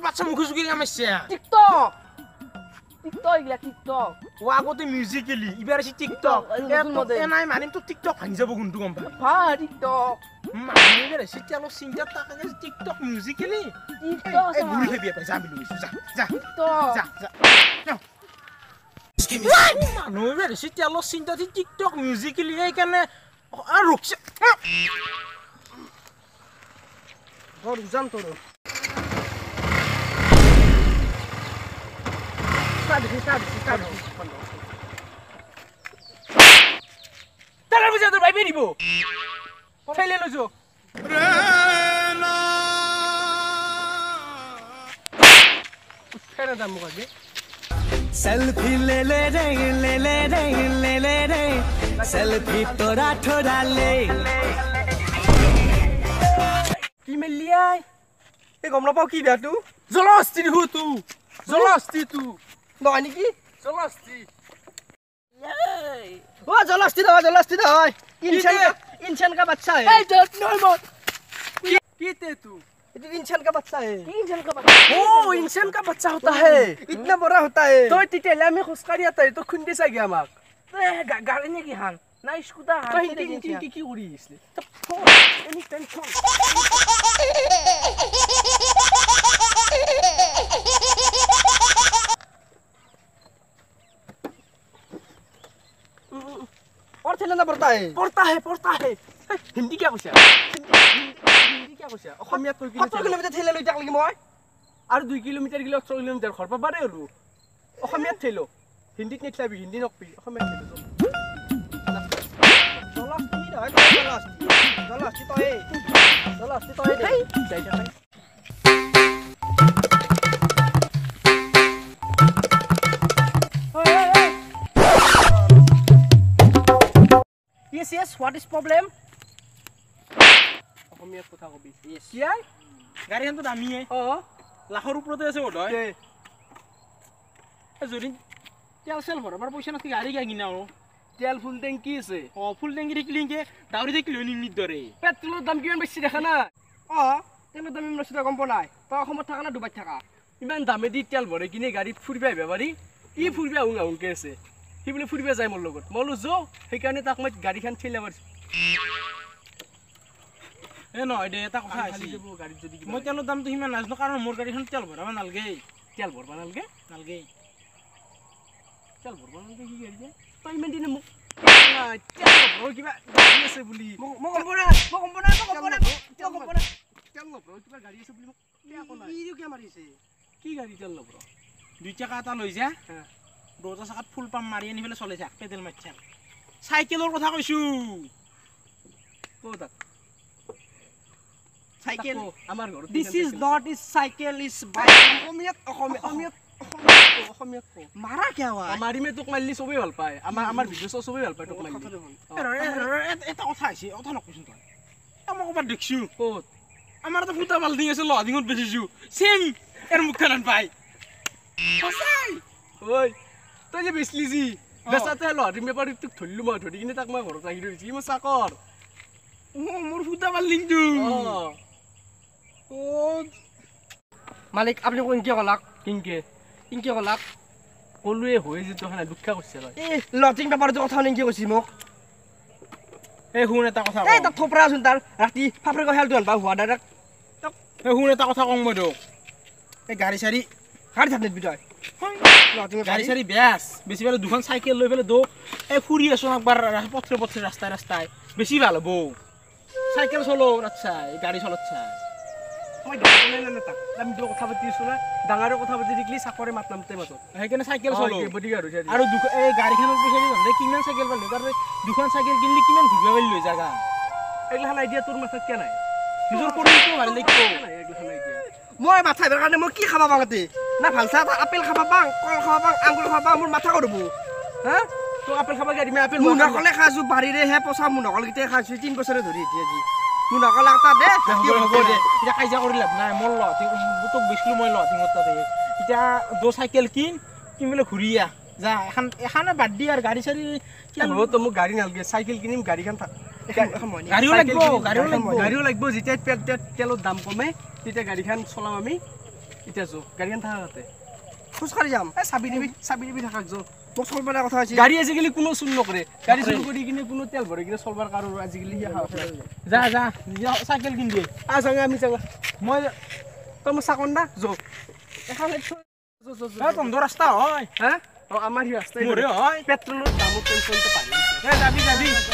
বাচ্চা মুখে চুকি কামাইছে টিকটক ইগলা টিকটক ও আগতে মিউজিক্যালি এবার আছে টিকটক এ নাই মানিম তো টিকটক ভাঙি যাব গুন্টু গম পা টিকটক মানি এবার আছে চলো চিন্তা টাকা গেছে টিকটক মিউজিক্যালি টিকটক এই ঘুরি খেবি পাই যা বিলু যা যা টিকটক যা যা মানুহ এবার আছে চলো চিন্তা টিকটক মিউজিক্যালি এই কানে আর রুকছে ঘর জান তোর তাহলে বুঝা তোর ভাই বেরিব ঠেলে লইছো ফেরে দাম মুখে सेल्फी ले ले रे ले ले रे ले ले रे सेल्फी तोरा ठोरा ले কি মেলিয়াই এই গম নাপাও কি বেয়া তু জলস্তি হু তু জলস্তি তু নহয় নেকি জলস্তি ও জলস্তি হয় इंसान का बच्चा है এই দেখ নয় মত কি তে তু ये इंसान का बच्चा है ओ इंसान का बच्चा होता है इतना बड़ा होता है तो तितेला में खुसकारी आता है तो खुंडी सा गया माक तो गाड़ी ने की हान ना स्कूटर हान की उड़ी इसलिए तो एनी टेंशन और चलना पड़ता है हिंदी क्या कुछ हिंदी क्या कुछ অসমীয়া কই 70 কিলোমিটার ঠেলে লই যাক লাগি মই আৰু 2 কিলোমিটার গিলা 100 কিলোমিটার ঘর পা বারে হলো অসমীয়া ঠেলো হিন্দিত নেখলাবি হিন্দি নকবি অসমীয়া ঠেলো জলস্তি তো এই যাই যাই yes what is problem অসমীয়া কথা কবি yes কি আই গাড়ীখন তো দামী আই লাখৰ ওপৰতে আছে ওডয় যদি তেল সেল ভৰাবৰ পইচা নাকি গাড়ী কিনা আৰু তেল ফুল ট্যাঙ্কি আছে ফুল টেংকি দেখিলিংকে দাউৰি দেখিলো নিমিত দৰে পেট্ৰলৰ দাম কিমান বেছি দেখা না তেলৰ দাম ইমান বেছি গম পোৱা নাই তই অসমত থাকা না ডুবাইত থাকা ইমান দামে দি তেল ভৰাই কিনে গাড়ীত ফুৰিব আহিব পাৰি ই ফুৰিব আহুংকে আছে সি বোলে ফুৰিব যায় মোৰ লগত মই বোলো যো সেইকাৰণে তাক মই গাড়ীখন ঠেলা মাৰিছো এ নহয় দে এটা কথা আছে গাড়ীত যদি মই তেলৰ দামটো সিমান নাজানো কাৰণ মোৰ গাড়ীখন তেল ভৰাব নালগে তেল ভৰাব নালগে কি গাড়ী যে তই ইমান দিনে মোক তেল ভৰাব কিবা গাড়ী আছে বুলি মই গম পোৱা নাই তেল নভৰাব কিবা গাড়ী আছে বুলি মোক কি মাৰিছে কি গাড়ী তেল নভৰাব 2 চাকা এটা লৈ যা দোটা চাকাত ফুল পাম্প মাৰি আনি পেলাই চলে থাক পেডেল মাৰি থাক চাইকেলৰ কথা কৈছো ক'ত সাইকেল আমাৰ ঘৰত this is not is cycle is bike অসমীয়াত মাৰা কি হয় আমাৰ ইমে তোক মাৰলি সবে ভাল পায় আমাৰ ভিডিঅ সবে ভাল পায় তোক মাৰলি এটা কথা আছে কথা নকইছুন তই আমাক কবাত দেখছু ক'ত আমাৰ তো ফুটা বালদিং আছে লডিঙত বেচিছো সেম এর মুখখান পাই সঁচাই ঐ তই যে বেচলি জি বেচাতে লডিং বেপাৰীক তোক ধৰিলো মই ধৰি কিনে তাক মই ঘৰত ৰাখি দিছি মই চাকৰ মোৰ ফুটা বালদিং তো মালিক আপনি কোন কি কলাক কিংকে কলাক কলুৱে হৈ যেতো খানা দুখা কৰিছে তই এই লজিং পেপাৰটো কথা নেকি কৈছি মোক এই শুন এটা কথা এই তাত থপৰা আছোন তাৰ ৰাতি ফাফৰে হেলটো আনবা হোৱা ডাইৰেক্ট এই শুন এটা কথা কম মই তোক এই গাড়ী থাকনে বিদয় গাড়ী চাৰি বেছ বেছি ভাল দুখন চাইকেল লৈ পেলাই দৌ এই ফুৰি আছো একবাৰ পথৰে ৰাস্তাই বেছি ভাল হ'ব চাইকেল চলো আচ্ছা এই গাড়ী চলাচ্ছা মই দেখোনে না তাক আমি তো কথা পাতিছো না ডাঙাৰে কথা পাতি দিকলি চাকৰে মাত নামতে মাজত সেইকাৰণে চাইকেল চলো বডিগাৰ্ড হৈছে আৰু এই গাড়ীখনৰ পইচা দি দে কিমান চাইকেল পালি তাৰ দুখন চাইকেল কিনলি কিমান ঘুৰিব পাৰি লৈ জাগা এগলাখান আইডিয়া তোৰ মাথাত কিয় নাই নিজৰ পৰিটো ভাল লাগিব এগলাখান আইডিয়া মই মাথা বেৰ কাৰণে মই কি খাবা পাঙতে না ভালসা আপেল খাবা পাং কল খাবা পাং আঙুৰ খাবা পাং মোৰ মাথা কৰব হা তো আপেল খাবা গাড়ী আপেল মোৰ নকলে খাজু বাৰীৰে হে পচা মোৰ নকল গিতে খাজু 3 বছৰে ধৰি এতিয়া জি মোৰ নকল এটা দে হ'ব দে এতিয়া কাইজা কৰি লাভ নাই মোৰ লতি তোক বেছলো মই লতি মত তাতে এতিয়া দো চাইকেল কিনলে ঘুৰিয়া যা এখানে বাদ দি আৰ গাড়ী চাৰি কি হলো তো মোক গাড়ী নালগে সাইকেল কিনিম গাড়ীখান থাক গাড়ীও লাগিব যেতিয়া তেলৰ দাম কমে তেতিয়া গাড়ীখান চলাম আমি এতিয়া যো গাড়ীখন থাকা তাতে খোজকাঢ়ি যাম চাবি দিবি থাকাক যো মোক চলবাৰ কথা হৈছে গাড়ী আজিকালি কোনো চুৰ নকৰে গাড়ী চুৰ কৰি কিনে কোনো তেল ভৰাই কিনে চলবাৰ কাৰো আজিকালি যা চাইকেল কিন দিয়ে যাঙা আমি যাঙা মই তই মোৰ চাকন না যো এখন তন্ধ ৰাস্তা হয় হা আমাৰ ৰাস্তাই মোৰে হয় পেট্ৰলৰ দামত টেনচনটো পাৰি যাবি